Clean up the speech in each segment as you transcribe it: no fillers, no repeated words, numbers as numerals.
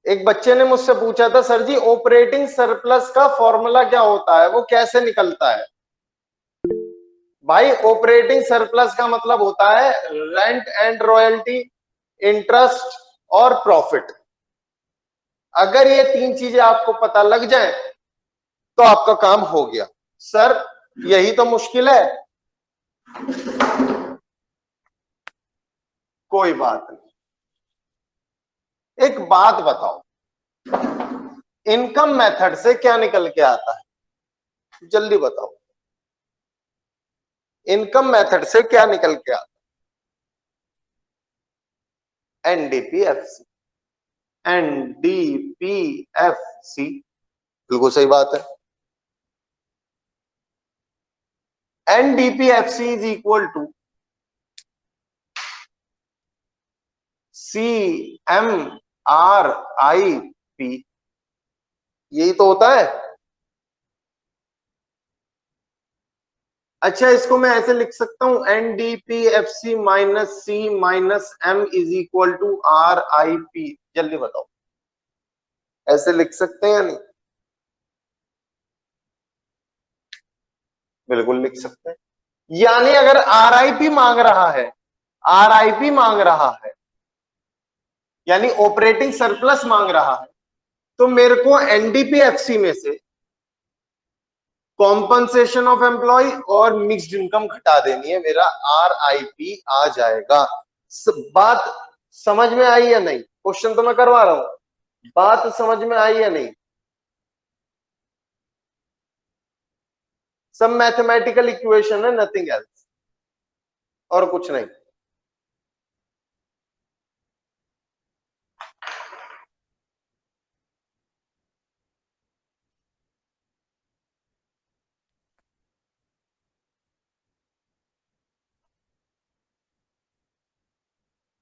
एक बच्चे ने मुझसे पूछा था, सर जी ऑपरेटिंग सरप्लस का फॉर्मूला क्या होता है, वो कैसे निकलता है? भाई ऑपरेटिंग सरप्लस का मतलब होता है रेंट एंड रॉयल्टी, इंटरेस्ट और प्रॉफिट। अगर ये तीन चीजें आपको पता लग जाए तो आपका काम हो गया। सर यही तो मुश्किल है। कोई बात नहीं, एक बात बताओ, इनकम मेथड से क्या निकल के आता है? जल्दी बताओ, इनकम मेथड से क्या निकल के आता है? एनडीपीएफसी। एनडीपीएफसी, बिल्कुल सही बात है। NDPFC is equal to CMRIP, यही तो होता है। अच्छा, इसको मैं ऐसे लिख सकता हूं, NDPFC minus C minus M is equal to RIP। जल्दी बताओ, ऐसे लिख सकते हैं या नहीं? बिल्कुल लिख सकते हैं। यानी अगर RIP मांग रहा है, RIP मांग रहा है, यानी ऑपरेटिंग सरप्लस मांग रहा है, तो मेरे को एनडीपीएफसी में से कॉम्पनसेशन ऑफ एम्प्लॉय और मिक्स्ड इनकम घटा देनी है, मेरा RIP आ जाएगा। बात समझ में आई या नहीं? क्वेश्चन तो मैं करवा रहा हूं, बात समझ में आई या नहीं? सब मैथमेटिकल इक्वेशन है, नथिंग एल्स, और कुछ नहीं।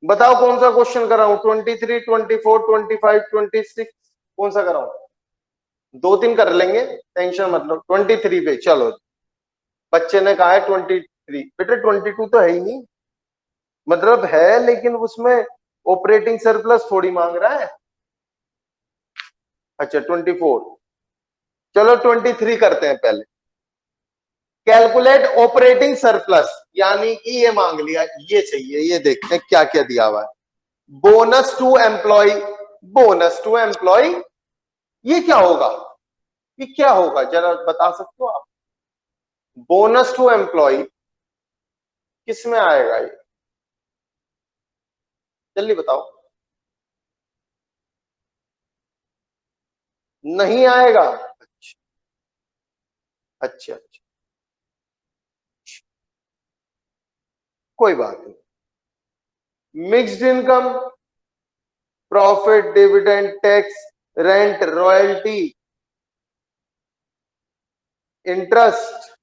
बताओ कौन सा क्वेश्चन कराऊं? 23, 24, 25, 26, कौन सा कराऊं? दो तीन कर लेंगे, टेंशन मतलब। 23 पे चलो। बच्चे ने कहा है 23, बेटे 22 तो है ही नहीं, मतलब है लेकिन उसमें ऑपरेटिंग सरप्लस थोड़ी मांग रहा है। अच्छा 24, चलो 23 करते हैं पहले। कैलकुलेट ऑपरेटिंग सरप्लस, यानी कि ये मांग लिया, ये चाहिए, ये देखते हैं क्या क्या दिया हुआ है। Bonus to employee, bonus to employee, ये क्या होगा? ये क्या होगा जरा बता सकते हो आप? बोनस टू एम्प्लॉय किस में आएगा ये? जल्दी बताओ। नहीं आएगा? अच्छा अच्छा अच्छा, कोई बात नहीं। Mixed income, profit, dividend, tax, rent, royalty, interest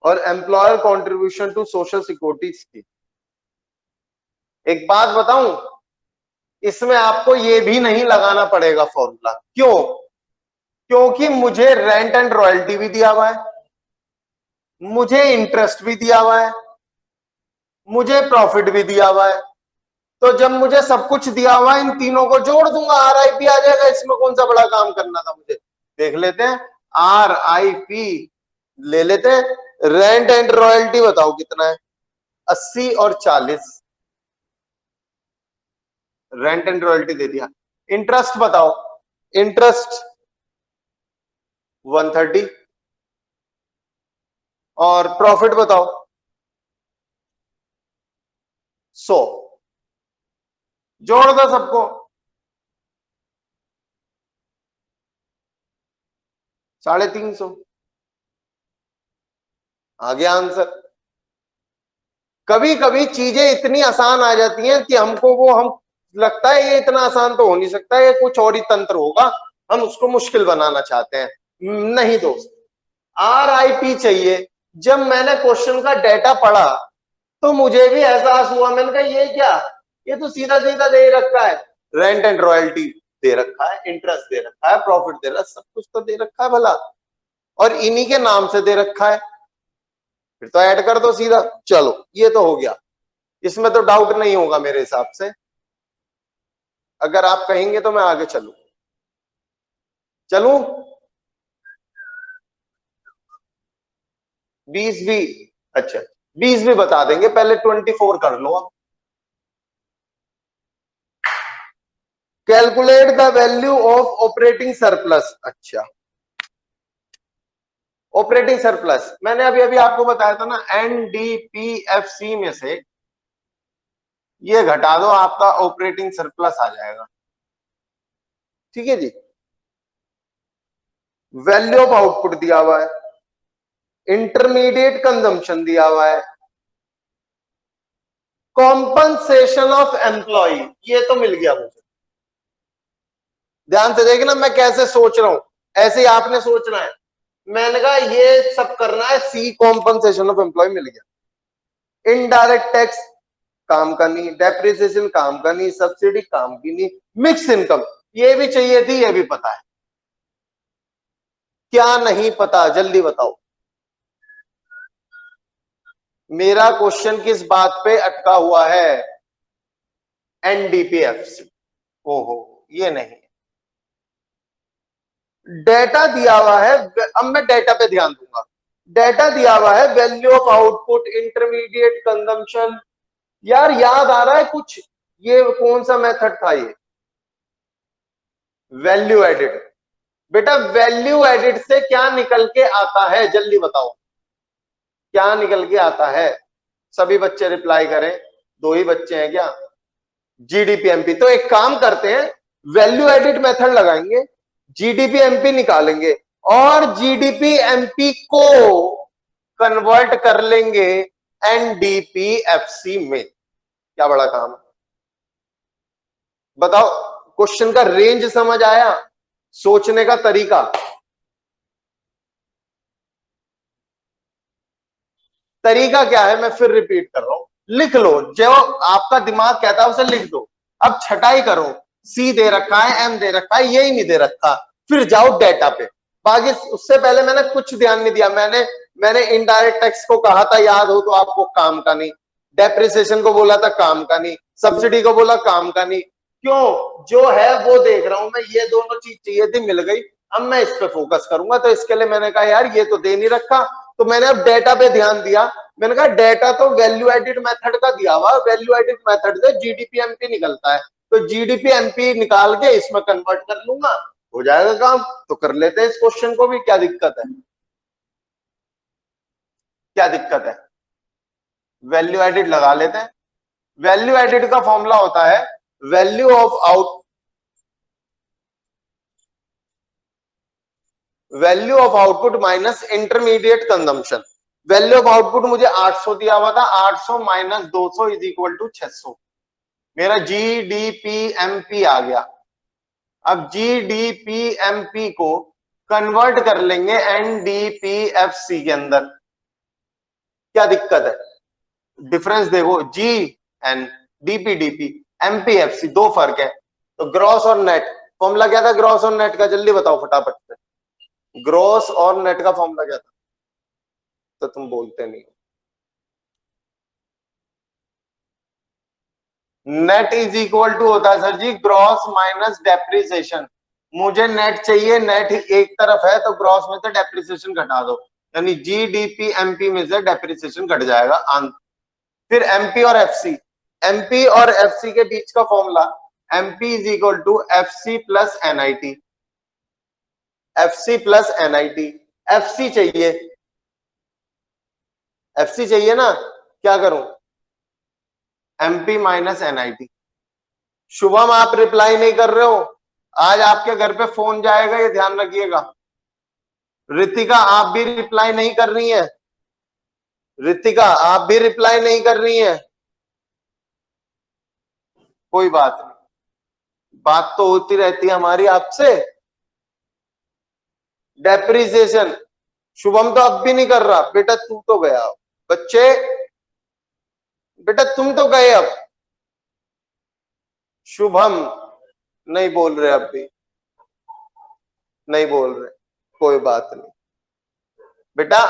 और employer contribution to social security scheme. एक बात बताऊं, इसमें आपको ये भी नहीं लगाना पड़ेगा फॉर्मूला। क्यों? क्योंकि मुझे रेंट एंड रॉयल्टी भी दिया हुआ है, मुझे इंटरेस्ट भी दिया हुआ है, मुझे प्रॉफिट भी दिया हुआ है। तो जब मुझे सब कुछ दिया हुआ है, इन तीनों को जोड़ दूंगा, RIP आ जाएगा। इसमें कौन सा बड़ा काम करना था मुझे? देख लेते हैं, RIP ले लेते हैं। रेंट एंड रॉयल्टी बताओ कितना है? 80 और 40। रेंट एंड रॉयल्टी दे दिया। इंटरेस्ट बताओ, इंटरेस्ट 130, और प्रॉफिट बताओ 100। जोड़ दो सबको, 350। आ गया आंसर। कभी कभी चीजें इतनी आसान आ जाती हैं कि हमको वो हम लगता है ये इतना आसान तो हो नहीं सकता, ये कुछ और ही तंत्र होगा, हम उसको मुश्किल बनाना चाहते हैं। नहीं दोस्त, RIP चाहिए। जब मैंने क्वेश्चन का डेटा पढ़ा तो मुझे भी एहसास हुआ, मैंने कहा ये क्या, ये तो सीधा सीधा दे रखा है। रेंट एंड रॉयल्टी दे रखा है, इंटरेस्ट दे रखा है, प्रॉफिट दे रखा है, सब कुछ तो दे रखा है भला, और इन्हीं के नाम से दे रखा है। फिर तो ऐड कर दो सीधा। चलो ये तो हो गया, इसमें तो डाउट नहीं होगा मेरे हिसाब से। अगर आप कहेंगे तो मैं आगे चलूं 20 भी। अच्छा 20 भी बता देंगे, पहले 24 कर लो आप। Calculate the value of operating surplus. अच्छा ऑपरेटिंग सरप्लस मैंने अभी अभी आपको बताया था ना, एनडीपीएफसी में से ये घटा दो, आपका ऑपरेटिंग सरप्लस आ जाएगा। ठीक है जी। वैल्यू ऑफ आउटपुट दिया हुआ है, इंटरमीडिएट कंजम्पशन दिया हुआ है, कॉम्पनसेशन ऑफ एम्प्लॉय, ये तो मिल गया मुझे। ध्यान से देखना मैं कैसे सोच रहा हूं, ऐसे ही आपने सोचना है। मैंने कहा ये सब करना है, सी कॉम्पनसेशन ऑफ एम्प्लॉय मिल गया। इनडायरेक्ट टैक्स काम का नहीं, डेप्रिसिएशन काम का नहीं, सब्सिडी काम की नहीं, मिक्स इनकम ये भी चाहिए थी, ये भी पता है। क्या नहीं पता जल्दी बताओ। मेरा क्वेश्चन किस बात पे अटका हुआ है? एनडीपीएफसी। ओहो ये नहीं, डेटा दिया हुआ है। अब मैं डेटा पे ध्यान दूंगा। डेटा दिया हुआ है, value of output, intermediate consumption. यार याद आ रहा है कुछ, ये कौन सा मेथड था ये? Value edit. बेटा वैल्यू एडिट से क्या निकल के आता है जल्दी बताओ, क्या निकल के आता है? सभी बच्चे रिप्लाई करें, दो ही बच्चे हैं क्या? जीडीपीएमपी। तो एक काम करते हैं, वैल्यू एडिट मेथड लगाएंगे, जीडीपीएमपी निकालेंगे और जीडीपीएमपी को कन्वर्ट कर लेंगे एनडीपीएफसी में। क्या बड़ा काम है बताओ। क्वेश्चन का रेंज समझ आया, सोचने का तरीका। तरीका क्या है मैं फिर रिपीट कर रहा हूं, लिख लो जो आपका दिमाग कहता है उसे लिख दो। अब छटाई करो, सी दे रखा है, एम दे रखा है, यही नहीं दे रखा, फिर जाओ डेटा पे। बाकी उससे पहले मैंने कुछ ध्यान नहीं दिया। मैंने इनडायरेक्ट टैक्स को कहा था, याद हो तो आपको, काम का नहीं। डेप्रिसिएशन को बोला था, काम का नहीं। सब्सिडी को बोला, काम का नहीं। क्यों? जो है वो देख रहा हूं मैं, ये दोनों चीज चाहिए थी, मिल गई। अब मैं इस पे फोकस करूंगा, तो इसके लिए मैंने कहा यार ये तो दे नहीं रखा, तो मैंने अब डेटा पे ध्यान दिया। मैंने कहा डेटा तो वैल्यू एडिट मेथड का दिया हुआ, वैल्यू एडिट मेथड से जीडीपीएमपी निकलता है, तो जीडीपीएमपी निकाल के इसमें कन्वर्ट कर लूंगा, हो जाएगा काम। तो कर लेते हैं इस क्वेश्चन को भी, क्या दिक्कत है? क्या दिक्कत है? वैल्यू एडिट लगा लेते हैं। वैल्यू एडिट का फॉर्मूला होता है value of out, value of output minus intermediate consumption. Value of output मुझे 800 दिया हुआ था, 800 माइनस 200 इज इक्वल टू 600। मेरा जीडीपीएमपी आ गया। अब जीडीपीएमपी को कन्वर्ट कर लेंगे एनडीपीएफसी के अंदर। क्या दिक्कत है? डिफरेंस देखो, जी एन डीपीडीपी एमपीएफसी, दो फर्क है। तो ग्रॉस और नेट, फॉर्मूला क्या था ग्रॉस और नेट का? जल्दी बताओ फटाफट से। ग्रॉस और नेट का फॉर्मूला क्या था? तो तुम बोलते नहीं। नेट इज इक्वल टू होता है सर जी ग्रॉस माइनस डेप्रिसिएशन। मुझे नेट चाहिए, नेट एक तरफ है तो ग्रॉस में से डेप्रिसिएशन घटा दो, यानी जीडीपी एमपी में से डेप्रिसिएशन घट जाएगा। फिर एमपी और एफसी, एमपी और एफसी के बीच का फॉर्मूला, MP is equal to FC plus NIT. FC plus NIT, FC चाहिए, एफसी चाहिए ना, क्या करूं? MP minus NIT. शुभम आप रिप्लाई नहीं कर रहे हो, आज आपके घर पे फोन जाएगा, ये ध्यान रखिएगा। रितिका आप भी रिप्लाई नहीं कर रही हैं, रितिका आप भी रिप्लाई नहीं कर रही हैं। कोई बात नहीं, बात तो होती रहती है हमारी आपसे। डेप्रिसिएशन, शुभम तो अब भी नहीं कर रहा, बेटा तू तो गया। बच्चे बेटा तुम तो गए अब। शुभम नहीं बोल रहे, अब भी नहीं बोल रहे, कोई बात नहीं बेटा।